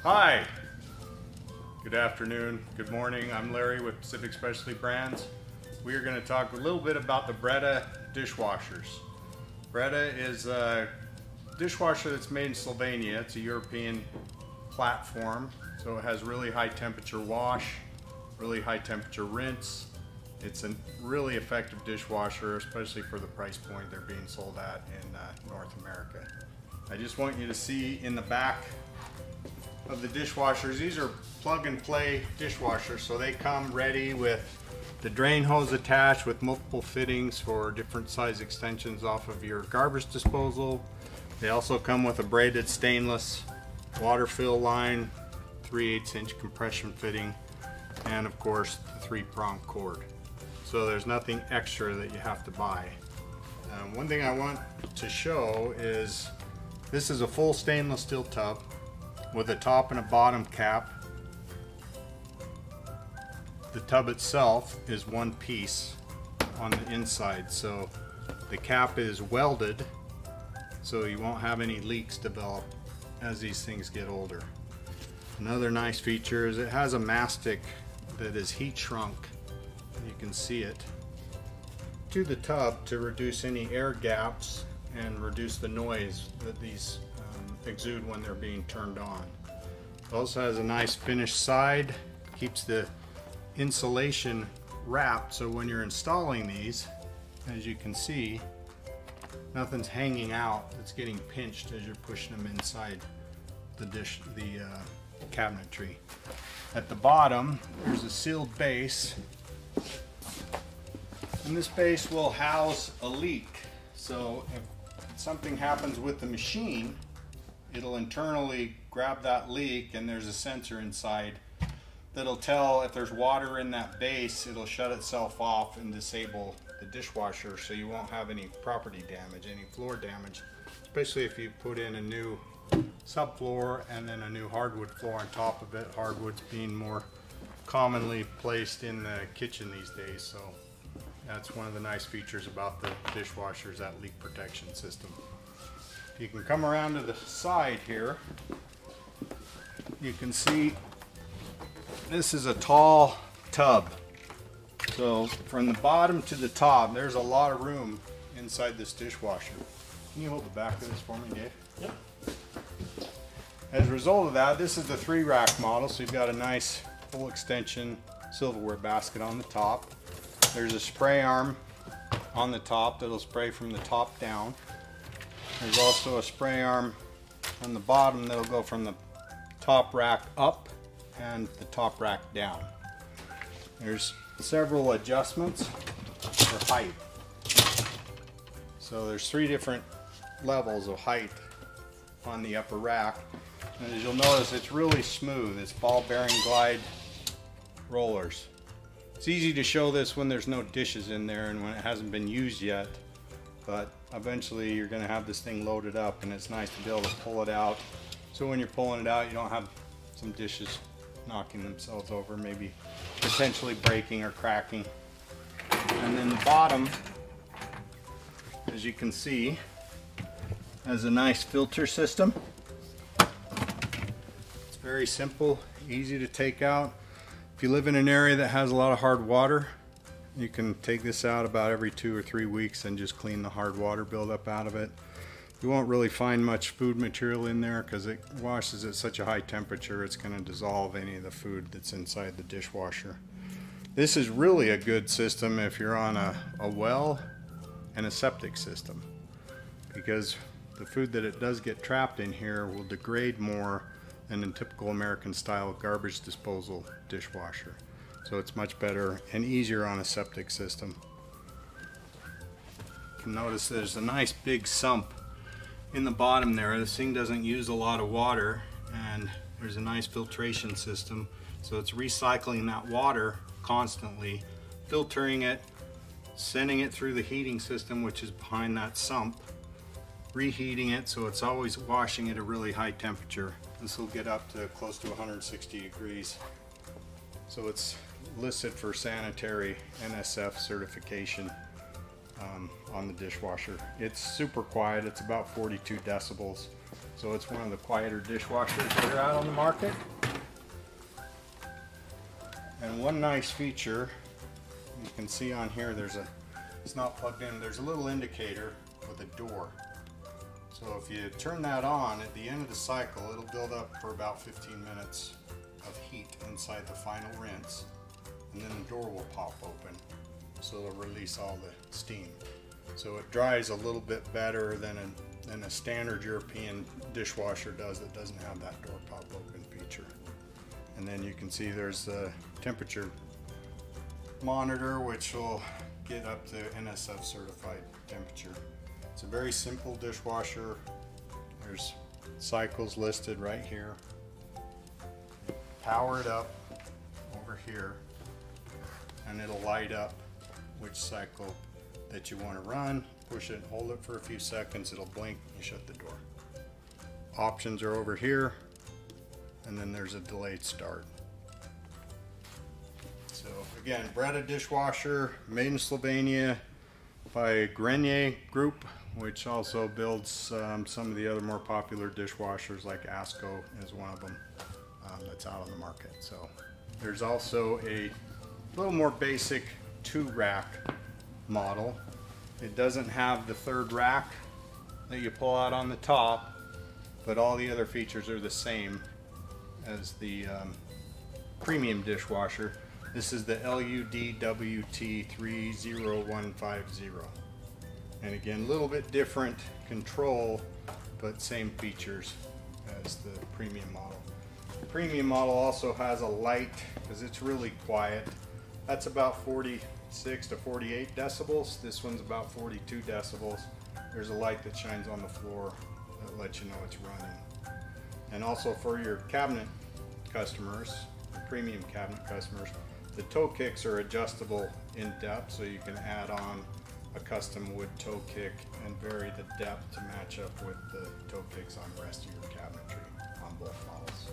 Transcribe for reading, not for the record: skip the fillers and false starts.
Hi, good afternoon, good morning. I'm Larry with Pacific Specialty Brands. We are going to talk a little bit about the Breda dishwashers. Breda is a dishwasher that's made in Slovenia. It's a European platform, so it has really high temperature wash, really high temperature rinse. It's a really effective dishwasher, especially for the price point they're being sold at in North America. I just want you to see in the back of the dishwashers, these are plug and play dishwashers, so they come ready with the drain hose attached with multiple fittings for different size extensions off of your garbage disposal. They also come with a braided stainless water fill line, 3/8 inch compression fitting, and of course the 3-prong cord. So there's nothing extra that you have to buy. One thing I want to show is this is a full stainless steel tub with a top and a bottom cap. The tub itself is one piece on the inside, so the cap is welded so you won't have any leaks develop as these things get older. Another nice feature is it has a mastic that is heat shrunk. You can see it to the tub to reduce any air gaps and reduce the noise that these exude when they're being turned on. It also has a nice finished side, keeps the insulation wrapped, so when you're installing these, as you can see, nothing's hanging out that's getting pinched as you're pushing them inside the cabinetry. At the bottom, there's a sealed base, and this base will house a leak. So if something happens with the machine, it'll internally grab that leak, and there's a sensor inside that'll tell if there's water in that base. It'll shut itself off and disable the dishwasher, so you won't have any property damage, any floor damage, especially if you put in a new subfloor and then a new hardwood floor on top of it. Hardwoods being more commonly placed in the kitchen these days, so that's one of the nice features about the dishwashers, that leak protection system. You can come around to the side here. You can see this is a tall tub. So from the bottom to the top, there's a lot of room inside this dishwasher. Can you hold the back of this for me, Dave? Yep. As a result of that, this is the 3-rack model, so you've got a nice full extension silverware basket on the top. There's a spray arm on the top that'll spray from the top down. There's also a spray arm on the bottom that'll go from the top rack up and the top rack down. There's several adjustments for height. So there's 3 different levels of height on the upper rack. And as you'll notice, it's really smooth. It's ball bearing glide rollers. It's easy to show this when there's no dishes in there and when it hasn't been used yet, but eventually you're going to have this thing loaded up, and it's nice to be able to pull it out. So when you're pulling it out, you don't have some dishes knocking themselves over, maybe potentially breaking or cracking. And then the bottom, as you can see, has a nice filter system. It's very simple, easy to take out. If you live in an area that has a lot of hard water, you can take this out about every 2 or 3 weeks and just clean the hard water buildup out of it. You won't really find much food material in there because it washes at such a high temperature, it's going to dissolve any of the food that's inside the dishwasher. This is really a good system if you're on a well and a septic system, because the food that it does get trapped in here will degrade more than a typical American style garbage disposal dishwasher. So it's much better and easier on a septic system. You can notice there's a nice big sump in the bottom there. This thing doesn't use a lot of water, and there's a nice filtration system. So it's recycling that water constantly, filtering it, sending it through the heating system, which is behind that sump, reheating it, so it's always washing at a really high temperature. This will get up to close to 160 degrees. So it's listed for sanitary NSF certification on the dishwasher. It's super quiet. It's about 42 decibels. So it's one of the quieter dishwashers that are out on the market. And one nice feature, you can see on here, it's not plugged in, there's a little indicator with a door. So if you turn that on, at the end of the cycle, it'll build up for about 15 minutes of heat inside the final rinse, and then the door will pop open. So it'll release all the steam. So it dries a little bit better than a standard European dishwasher does that doesn't have that door pop open feature. And then you can see there's the temperature monitor, which will get up to NSF certified temperature. It's a very simple dishwasher. There's cycles listed right here. Power it up over here and it'll light up which cycle that you want to run. Push it and hold it for a few seconds, it'll blink, you shut the door. Options are over here, and then there's a delayed start. So again, Breda dishwasher, made in Slovenia by Grenier Group, which also builds some of the other more popular dishwashers, like Asco is one of them that's out on the market. So there's also a little more basic 2-rack model. It doesn't have the 3rd rack that you pull out on the top, but all the other features are the same as the premium dishwasher. This is the LUXX 30150. And again, a little bit different control, but same features as the premium model. The premium model also has a light, because it's really quiet. That's about 46 to 48 decibels. This one's about 42 decibels. There's a light that shines on the floor that lets you know it's running. And also for your cabinet customers, the premium cabinet customers, the toe kicks are adjustable in depth, so you can add on a custom wood toe kick and vary the depth to match up with the toe kicks on the rest of your cabinetry on both models.